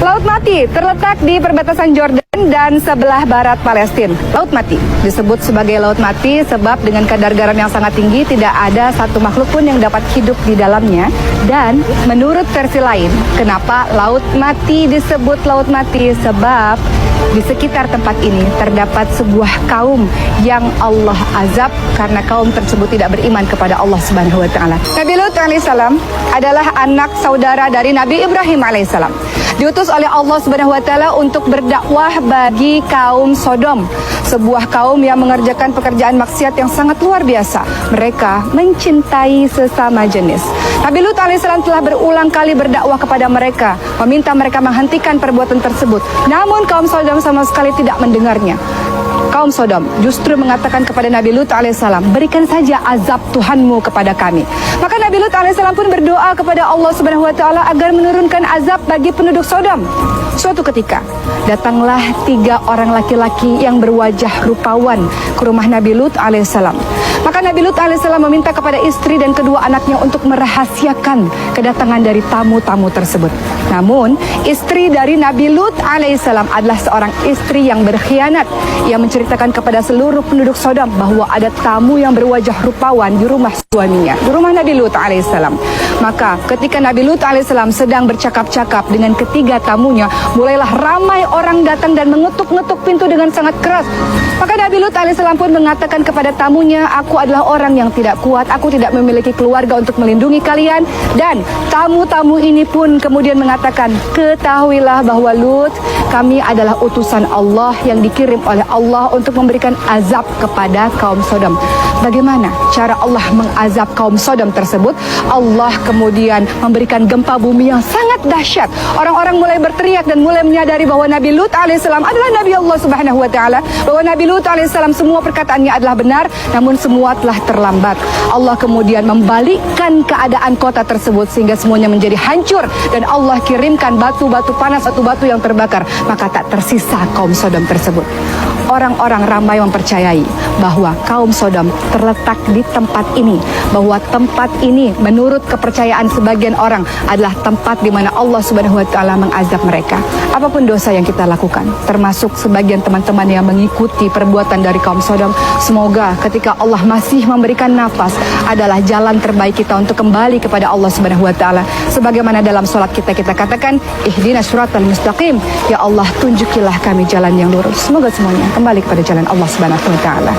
Laut Mati terletak di perbatasan Jordan dan sebelah barat Palestina. Laut Mati disebut sebagai Laut Mati sebab dengan kadar garam yang sangat tinggi tidak ada satu makhluk pun yang dapat hidup di dalamnya. Dan menurut versi lain, kenapa Laut Mati disebut Laut Mati? Sebab di sekitar tempat ini terdapat sebuah kaum yang Allah azab karena kaum tersebut tidak beriman kepada Allah Subhanahu wa taala. Nabi Lut alaihissalam adalah anak saudara dari Nabi Ibrahim alaihissalam. Diutus oleh Allah Subhanahu wa taala untuk berdakwah bagi kaum Sodom, sebuah kaum yang mengerjakan pekerjaan maksiat yang sangat luar biasa. Mereka mencintai sesama jenis. Nabi Lut alaihissalam telah berulang kali berdakwah kepada mereka, meminta mereka menghentikan perbuatan tersebut. Namun kaum Sodom sama sekali tidak mendengarnya. Kaum Sodom justru mengatakan kepada Nabi Lut alaihissalam, berikan saja azab Tuhanmu kepada kami. Maka Nabi Lut alaihissalam pun berdoa kepada Allah Subhanahu wa taala agar menurunkan azab bagi penduduk Sodom. Suatu ketika datanglah 3 orang laki-laki yang berwajah rupawan ke rumah Nabi Lut alaihissalam. Maka Nabi Lut alaihissalam meminta kepada istri dan kedua anaknya untuk merahasiakan kedatangan dari tamu-tamu tersebut. Namun istri dari Nabi Lut alaihissalam adalah seorang istri yang berkhianat. Ia menceritakan kepada seluruh penduduk Sodom bahwa ada tamu yang berwajah rupawan di rumah suaminya, di rumah Nabi Lut alaihissalam. Maka ketika Nabi Lut alaihissalam sedang bercakap-cakap dengan ketiga tamunya, mulailah ramai orang datang dan mengetuk-ngetuk pintu dengan sangat keras. Maka Nabi Lut alaihissalam pun mengatakan kepada tamunya, aku adalah orang yang tidak kuat, aku tidak memiliki keluarga untuk melindungi kalian. Dan tamu-tamu ini pun kemudian mengatakan, ketahuilah bahwa Lut, kami adalah utusan Allah yang dikirim oleh Allah untuk memberikan azab kepada kaum Sodom. Bagaimana cara Allah mengazab kaum Sodom tersebut? Allah kemudian memberikan gempa bumi yang sangat dahsyat. Orang-orang mulai berteriak dan mulai menyadari bahwa Nabi Lut alaihissalam adalah Nabi Allah Subhanahu wa taala, bahwa Nabi Lut alaihissalam semua perkataannya adalah benar, namun semua telah terlambat. Allah kemudian membalikkan keadaan kota tersebut sehingga semuanya menjadi hancur dan Allah kirimkan batu-batu panas, batu-batu yang terbakar, maka tak tersisa kaum Sodom tersebut. Orang-orang ramai mempercayai bahwa kaum Sodom terletak di tempat ini, bahwa tempat ini menurut kepercayaan sebagian orang adalah tempat di mana Allah Subhanahu wa taala mengazab mereka. Apapun dosa yang kita lakukan, termasuk sebagian teman-teman yang mengikuti perbuatan dari kaum Sodom, semoga ketika Allah masih memberikan nafas adalah jalan terbaik kita untuk kembali kepada Allah Subhanahu wa taala. Sebagaimana dalam salat kita katakan, ihdinas siratal mustaqim, ya Allah tunjukilah kami jalan yang lurus. Semoga semuanya kembali kepada jalan Allah Subhanahu wa taala.